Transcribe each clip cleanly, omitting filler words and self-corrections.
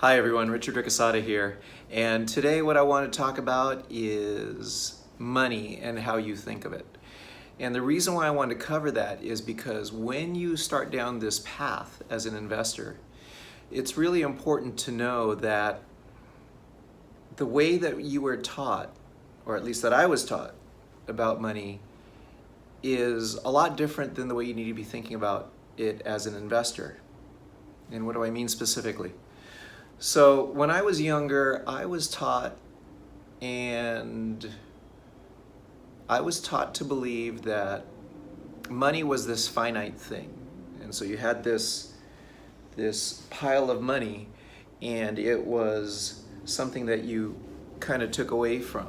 Hi everyone, Richard Ricasada here, and today what I want to talk about is money and how you think of it. And the reason why I want to cover that is because when you start down this path as an investor, it's really important to know that the way that you were taught, or at least that I was taught about money, is a lot different than the way you need to be thinking about it as an investor. And what do I mean specifically? So when I was younger, I was taught to believe that money was this finite thing. And so you had this pile of money, and it was something that you kind of took away from.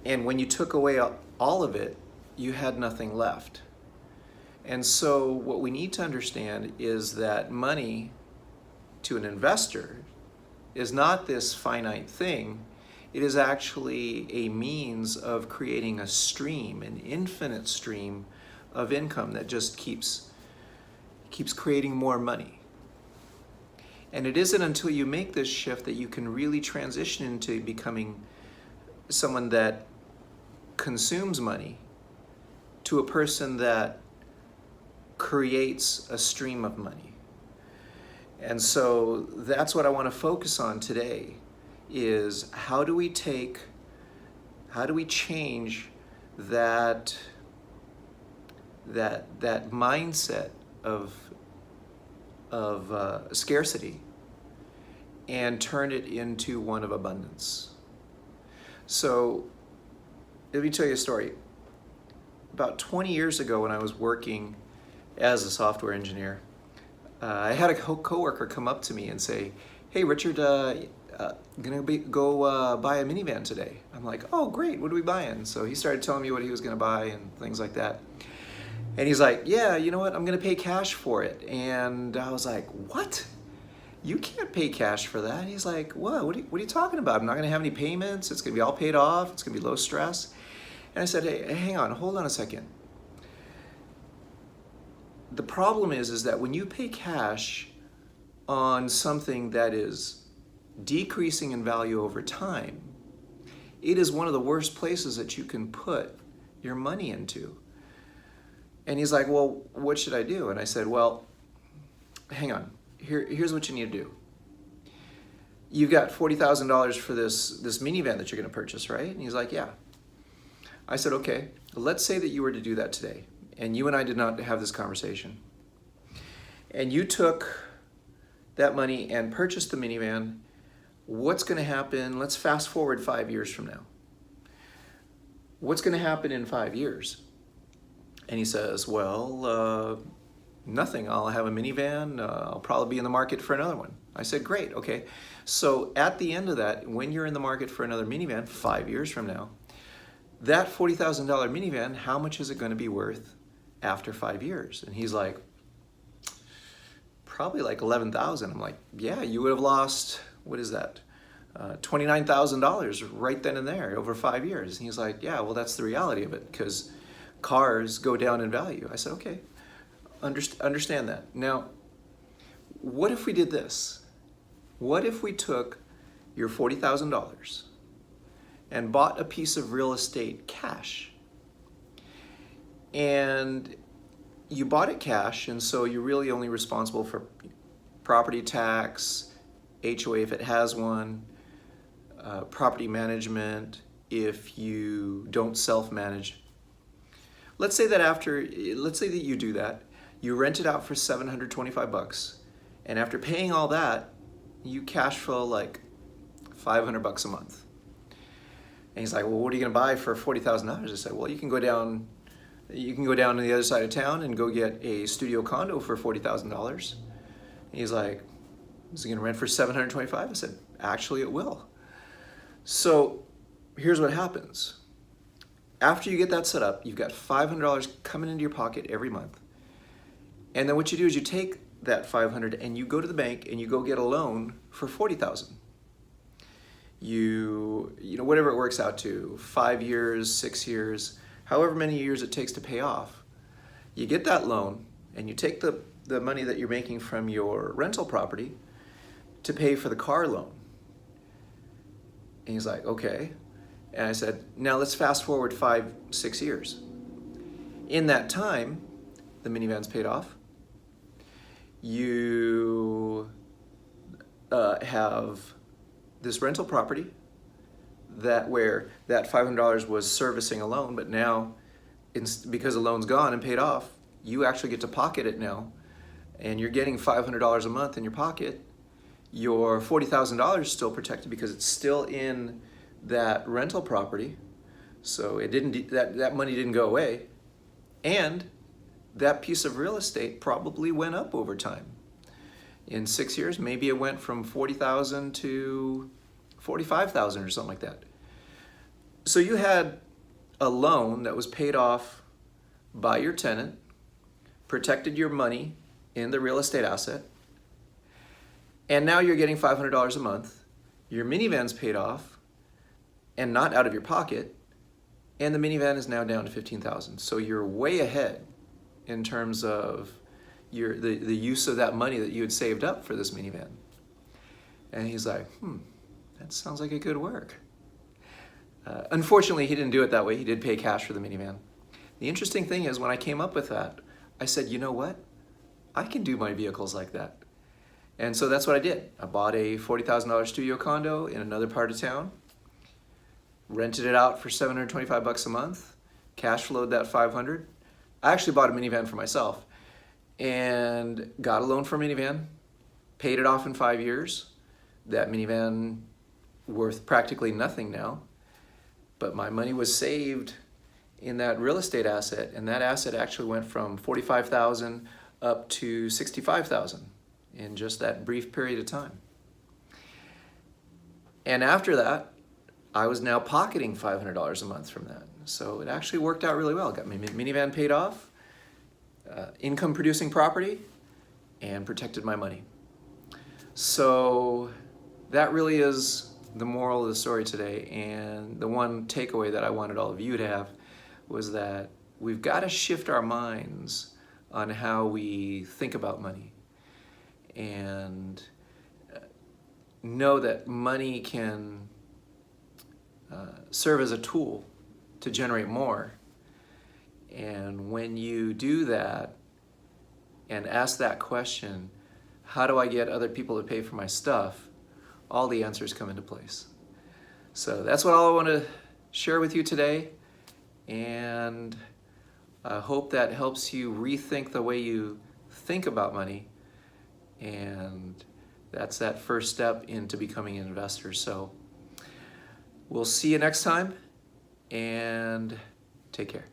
And when you took away all of it, you had nothing left. And so what we need to understand is that money to an investor is not this finite thing. It is actually a means of creating a stream, an infinite stream of income that just keeps creating more money. And it isn't until you make this shift that you can really transition into becoming someone that consumes money to a person that creates a stream of money. And so that's what I want to focus on today, is how do we change that mindset of scarcity and turn it into one of abundance. So let me tell you a story. About 20 years ago, when I was working as a software engineer, I had a coworker come up to me and say, "Hey, Richard, gonna go buy a minivan today." I'm like, "Oh, great! What are we buying?" So he started telling me what he was gonna buy and things like that. And he's like, "Yeah, you know what? I'm gonna pay cash for it." And I was like, "What? You can't pay cash for that." He's like, "What? What are you talking about? I'm not gonna have any payments. It's gonna be all paid off. It's gonna be low stress." And I said, "Hey, hang on, hold on a second. The problem is that when you pay cash on something that is decreasing in value over time, it is one of the worst places that you can put your money into." And he's like, "Well, what should I do?" And I said, "Well, hang on. Here's what you need to do. You've got $40,000 for this minivan that you're going to purchase, right?" And he's like, "Yeah." I said, "Okay, let's say that you were to do that today, and you and I did not have this conversation, and you took that money and purchased the minivan. What's going to happen? Let's fast forward 5 years from now. What's going to happen in 5 years?" And he says, "Well, nothing. I'll have a minivan. I'll probably be in the market for another one." I said, "Great, okay. So at the end of that, when you're in the market for another minivan 5 years from now, that $40,000 minivan, how much is it going to be worth after 5 years?" And he's like, "Probably like 11,000. I'm like, "Yeah, you would have lost, what is that? $29,000 right then and there over 5 years. And he's like, "Yeah, well, that's the reality of it, because cars go down in value." I said, "Okay, understand that. Now, what if we did this? What if we took your $40,000 and bought a piece of real estate cash? And you bought it cash, and so you're really only responsible for property tax, HOA if it has one, property management if you don't self-manage. Let's say that you do that. You rent it out for $725, and after paying all that, you cash flow like $500 a month." And he's like, "Well, what are you going to buy for $40,000? I said, "Well, you can go down to the other side of town and go get a studio condo for $40,000. And he's like, "Is it going to rent for $725? I said, "Actually, it will." So here's what happens. After you get that set up, you've got $500 coming into your pocket every month. And then what you do is you take that $500 and you go to the bank and you go get a loan for $40,000. You know, whatever it works out to, 5 years, 6 years, however many years it takes to pay off. You get that loan and you take the money that you're making from your rental property, to pay for the car loan. And he's like, okay. And I said, now let's fast forward 5-6 years. In that time, the minivan's paid off. You have this rental property where that $500 was servicing a loan, but now because the loan's gone and paid off, you actually get to pocket it now, and you're getting $500 a month in your pocket. Your $40,000 is still protected because it's still in that rental property, so it didn't that money didn't go away, and that piece of real estate probably went up over time. In 6 years, maybe it went from $40,000 to $45,000 or something like that. So you had a loan that was paid off by your tenant, protected your money in the real estate asset, and now you're getting $500 a month. Your minivan's paid off and not out of your pocket, and the minivan is now down to $15,000. So you're way ahead in terms of the use of that money that you had saved up for this minivan. And he's like, that sounds like it could work. Unfortunately, he didn't do it that way. He did pay cash for the minivan. The interesting thing is, when I came up with that, I said, you know what? I can do my vehicles like that. And so that's what I did. I bought a $40,000 studio condo in another part of town, rented it out for $725 a month, cash flowed that $500. I actually bought a minivan for myself and got a loan for a minivan, paid it off in 5 years. That minivan worth practically nothing now, but my money was saved in that real estate asset, and that asset actually went from $45,000 up to $65,000 in just that brief period of time. And after that, I was now pocketing $500 a month from that. So it actually worked out really well. Got my minivan paid off, income producing property, and protected my money. So that really is the moral of the story today, and the one takeaway that I wanted all of you to have was that we've got to shift our minds on how we think about money, and know that money can serve as a tool to generate more. And when you do that and ask that question, how do I get other people to pay for my stuff, all the answers come into place. So that's what all I want to share with you today, and I hope that helps you rethink the way you think about money, and that's that first step into becoming an investor. So we'll see you next time, and take care.